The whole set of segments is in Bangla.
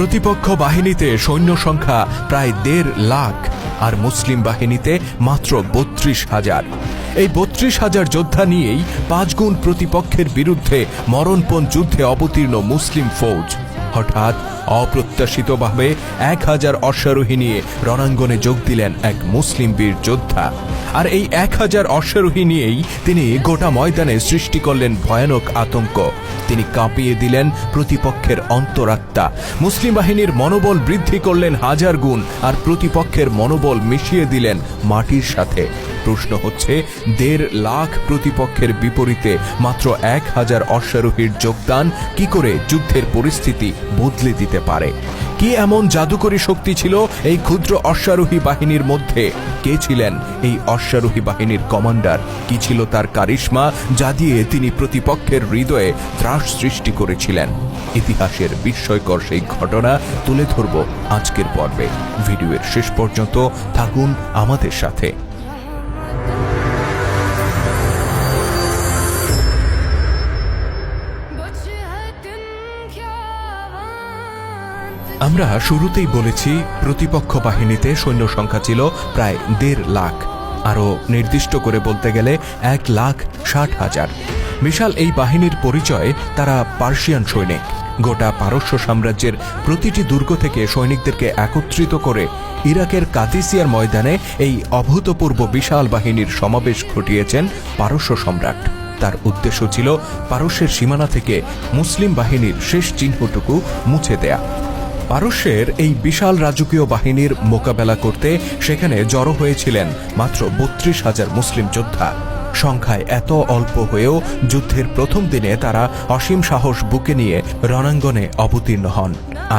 প্রতিপক্ষ বাহিনীতে সৈন্য সংখ্যা প্রায় ১.৫ লাখ আর মুসলিম বাহিনীতে মাত্র ৩২,০০০। এই ৩২,০০০ যোদ্ধা নিয়েই ৫ গুণ প্রতিপক্ষের বিরুদ্ধে মরণপণ যুদ্ধে অবতীর্ণ মুসলিম ফৌজ হঠাৎ অপ্রত্যাশিতভাবে ১,০০০ অশ্বারোহী নিয়ে রণাঙ্গনে যোগ দিলেন এক মুসলিম বীর যোদ্ধা। আর এই ১,০০০ অশ্বারোহী নিয়েই তিনি গোটা ময়দানে সৃষ্টি করলেন ভয়ানক আতঙ্ক। তিনি কাঁপিয়ে দিলেন প্রতিপক্ষের অন্তরাত্মা। মুসলিম বাহিনীর মনোবল বৃদ্ধি করলেন ১,০০০ গুণ আর প্রতিপক্ষের মনোবল মিশিয়ে দিলেন মাটির সাথে। প্রশ্ন হচ্ছে, ১.৫ লাখ প্রতিপক্ষের বিপরীতে মাত্র ১,০০০ অশ্বারোহীর যোগদান কি করে যুদ্ধের পরিস্থিতি বদলে দিতে পারে? কি এমন জাদুকরী শক্তি ছিল এই ক্ষুদ্র অশ্বারোহী বাহিনীর মধ্যে? কে ছিলেন এই অশ্বারোহী বাহিনীর কমান্ডার? কি ছিল তার কারিশমা যা দিয়ে তিনি প্রতিপক্ষের হৃদয়ে ত্রাস সৃষ্টি করেছিলেন? ইতিহাসের বিস্ময়কর সেই ঘটনা তুলে ধরব আজকের পর্বে। ভিডিওর শেষ পর্যন্ত থাকুন আমাদের সাথে। আমরা শুরুতেই বলেছি প্রতিপক্ষ বাহিনীতে সৈন্য সংখ্যা ছিল প্রায় ১.৫ লাখ, আরও নির্দিষ্ট করে বলতে গেলে ১,৬০,০০০। বিশাল এই বাহিনীর পরিচয় তারা পার্সিয়ান সৈনিক। গোটা পারস্য সাম্রাজ্যের প্রতিটি দুর্গ থেকে সৈনিকদেরকে একত্রিত করে ইরাকের কাদিসিয়ার ময়দানে এই অভূতপূর্ব বিশাল বাহিনীর সমাবেশ ঘটিয়েছেন পারস্য সম্রাট। তার উদ্দেশ্য ছিল পারস্যের সীমানা থেকে মুসলিম বাহিনীর শেষ চিহ্নটুকু মুছে দেয়া। পারস্যের এই বিশাল রাজকীয় বাহিনীর মোকাবেলা করতে সেখানে জড়ো হয়েছিলেন মাত্র ৩২,০০০ মুসলিম যোদ্ধা। সংখ্যায় এত অল্প হয়েও যুদ্ধের প্রথম দিনে তারা অসীম সাহস বুকে নিয়ে রণাঙ্গনে অবতীর্ণ হন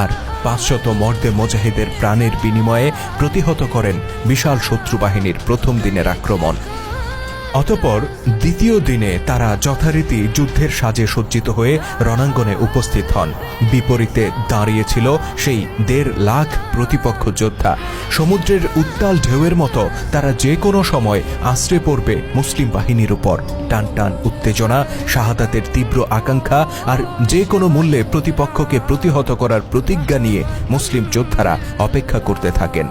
আর ৫০০ মর্দে মুজাহিদের প্রাণের বিনিময়ে প্রতিহত করেন বিশাল শত্রু বাহিনীর প্রথম দিনের আক্রমণ। অতঃপর দ্বিতীয় দিনে তারা যথারীতি যুদ্ধের সাজে সজ্জিত হয়ে রণাঙ্গনে উপস্থিত হন। বিপরীতে দাঁড়িয়েছিল সেই ১.৫ লাখ প্রতিপক্ষ যোদ্ধা। সমুদ্রের উত্তাল ঢেউয়ের মতো তারা যে কোনো সময় আশ্রে পড়বে মুসলিম বাহিনীর উপর। টান টান উত্তেজনা, শাহাদাতের তীব্র আকাঙ্ক্ষা আর যে কোনো মূল্যে প্রতিপক্ষকে প্রতিহত করার প্রতিজ্ঞা নিয়ে মুসলিম যোদ্ধারা অপেক্ষা করতে থাকেন।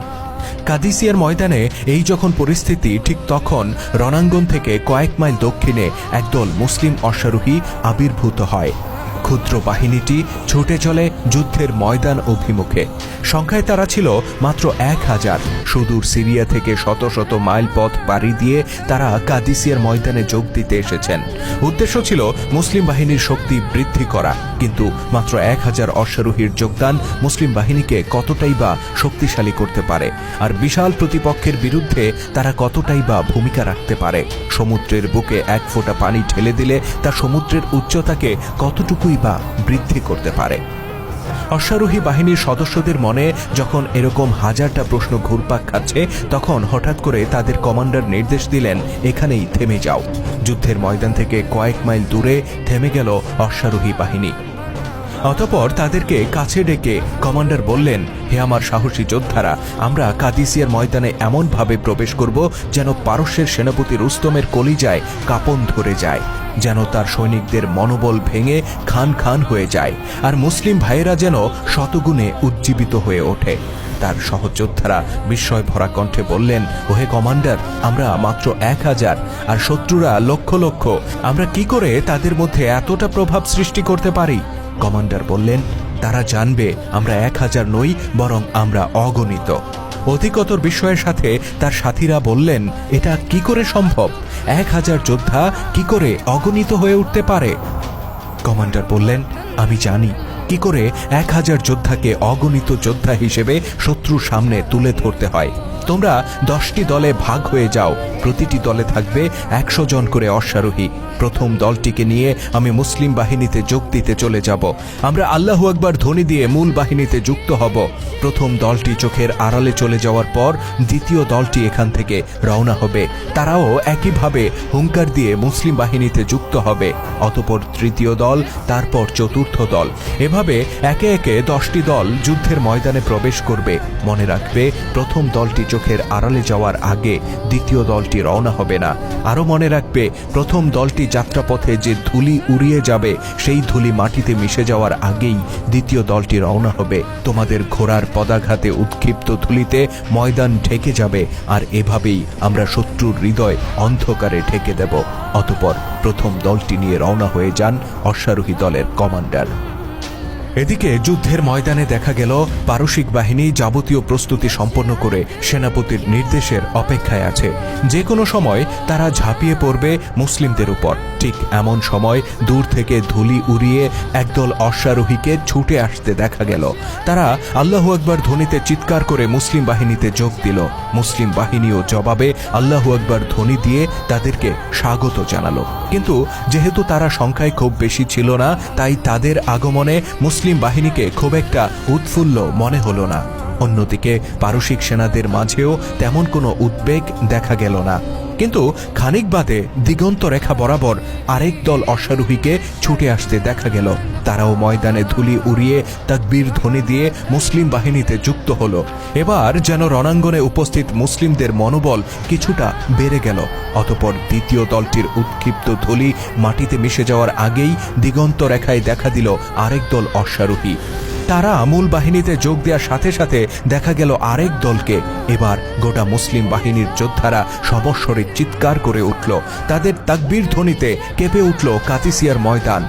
কাদিসিয়ার ময়দানে এই যখন পরিস্থিতি, ঠিক তখন রণাঙ্গন থেকে কয়েক মাইল দক্ষিণে একদল মুসলিম অশ্বারোহী আবির্ভূত হয়। ক্ষুদ্র বাহিনীটি ছুটে চলে যুদ্ধের ময়দান অভিমুখে। সংখ্যায় তারা ছিল মাত্র ১,০০০। সুদূর সিরিয়া থেকে শত শত মাইল পথ পাড়ি দিয়ে তারা কাদিসিয়ার ময়দানে যোগ দিতে এসেছেন। উদ্দেশ্য ছিল মুসলিম বাহিনীর শক্তি বৃদ্ধি করা। কিন্তু মাত্র ১,০০০ অশ্বারোহীর যোগদান মুসলিম বাহিনীকে কতটাই বা শক্তিশালী করতে পারে, আর বিশাল প্রতিপক্ষের বিরুদ্ধে তারা কতটাই বা ভূমিকা রাখতে পারে? সমুদ্রের বুকে এক ফোঁটা পানি ঢেলে দিলে তা সমুদ্রের উচ্চতাকে কতটুকুই বা বৃদ্ধি করতে পারে? অশ্বারোহী বাহিনীর সদস্যদের মনে যখন এরকম হাজারটা প্রশ্ন ঘুরপাক খাচ্ছে, তখন হঠাৎ করে তাদের কমান্ডার নির্দেশ দিলেন, এখানেই থেমে যাও। যুদ্ধের ময়দান থেকে কয়েক মাইল দূরে থেমে গেল অশ্বারোহী বাহিনী। অতঃপর তাদেরকে কাছে ডেকে কমান্ডার বললেন, হে আমার সাহসী যোদ্ধারা, আমরা কাদিসিয়ার ময়দানে এমনভাবে প্রবেশ করব যেন পারস্যের সেনাপতি রুস্তমের কলিজায় কাঁপন ধরে যায়, যেন তার সৈনিকদের মনোবল ভেঙে খান খান হয়ে যায়, আর মুসলিম ভাইয়েরা যেন শতগুণে উজ্জীবিত হয়ে ওঠে। তার সহযোদ্ধারা বিস্ময় ভরা কণ্ঠে বললেন, ওহে কমান্ডার, আমরা মাত্র ১,০০০ আর শত্রুরা লক্ষ লক্ষ। আমরা কি করে তাদের মধ্যে এতটা প্রভাব সৃষ্টি করতে পারি? কমান্ডার বললেন, তারা জানবে আমরা ১,০০০ নই, বরং আমরা অগণিত। অধিকতর বিস্ময়ের সাথে তার সাথীরা বললেন, এটা কি করে সম্ভব? ১,০০০ যোদ্ধা কি করে অগণিত হয়ে উঠতে পারে? কমান্ডার বললেন, আমি জানি কি করে ১,০০০ যোদ্ধাকে অগণিত যোদ্ধা হিসেবে শত্রুর সামনে তুলে ধরতে হয়। তোমরা ১০টি দলে ভাগ হয়ে যাও, প্রতিটি দলে থাকবে ১০০ জন করে অশ্বারোহী। প্রথম দলটিকে নিয়ে আমি মুসলিম বাহিনীতে যোগ দিতে চলে যাব। আমরা আল্লাহু আকবার ধ্বনি দিয়ে মূল বাহিনীতে যুক্ত হব। প্রথম দলটি চোখের আড়ালে চলে যাওয়ার পর দ্বিতীয় দলটি এখান থেকে রওনা হবে। তারাও একইভাবে হুঙ্কার দিয়ে মুসলিম বাহিনীতে যুক্ত হবে। অতঃপর তৃতীয় দল, তারপর চতুর্থ দল। এভাবে একে একে ১০টি দল যুদ্ধের ময়দানে প্রবেশ করবে। মনে রাখবে, প্রথম দলটি চোখের চোখের আড়ালে যাওয়ার আগে দ্বিতীয় দলটি রওনা হবে না। আরও মনে রাখবে, প্রথম দলটি যাত্রাপথে যে ধুলি উড়িয়ে যাবে সেই ধুলি মাটিতে মিশে যাওয়ার আগেই দ্বিতীয় দলটি রওনা হবে। তোমাদের ঘোড়ার পদাঘাতে উৎক্ষিপ্ত ধুলিতে ময়দান ঢেকে যাবে, আর এভাবেই আমরা শত্রুর হৃদয় অন্ধকারে ঢেকে দেব। অতঃপর প্রথম দলটি নিয়ে রওনা হয়ে যান অশ্বারোহী দলের কমান্ডার। এদিকে যুদ্ধের ময়দানে দেখা গেল পারসিক বাহিনী যাবতীয় প্রস্তুতি সম্পন্ন করে সেনাপতির নির্দেশের অপেক্ষায় আছে। যে কোনো সময় তারা ঝাঁপিয়ে পড়বে মুসলিমদের উপর। ঠিক এমন সময় দূর থেকে ধুলি উড়িয়ে একদল অশ্বারোহীকে ছুটে আসতে দেখা গেল। তারা আল্লাহু আকবার ধ্বনিতে চিৎকার করে মুসলিম বাহিনীতে যোগ দিল। মুসলিম বাহিনীও জবাবে আল্লাহু আকবার ধ্বনি দিয়ে তাদেরকে স্বাগত জানালো। কিন্তু যেহেতু তারা সংখ্যায় খুব বেশি ছিল না, তাই তাদের আগমনে মুসলিম বাহিনীকে খুব একটা উৎফুল্ল মনে হলো না। অন্যদিকে পারসিক সেনাদের মাঝেও তেমন কোনো উদ্বেগ দেখা গেল না। কিন্তু খানিক বাদে দিগন্ত রেখা বরাবর আরেক দল অশ্বারোহীকে ছুটে আসতে দেখা গেল। তারাও ময়দানে ধুলি উড়িয়ে তাকবীর ধ্বনি দিয়ে মুসলিম বাহিনীতে যুক্ত হলো। এবার যেন রণাঙ্গনে উপস্থিত মুসলিমদের মনোবল কিছুটা বেড়ে গেল। অতঃপর দ্বিতীয় দলটির উৎক্ষিপ্ত ধুলি মাটিতে মিশে যাওয়ার আগেই দিগন্ত রেখায় দেখা দিল আরেক দল অশ্বারোহী। তারা মূল বাহিনীতে যোগ দেওয়ার সাথে সাথে দেখা গেল আরেক দলকে। এবার গোটা মুসলিম বাহিনীর যোদ্ধারা সবস্বরে চিৎকার করে উঠল। তাদের তাকবীর ধ্বনিতে কেঁপে উঠল কাদিসিয়ার ময়দান।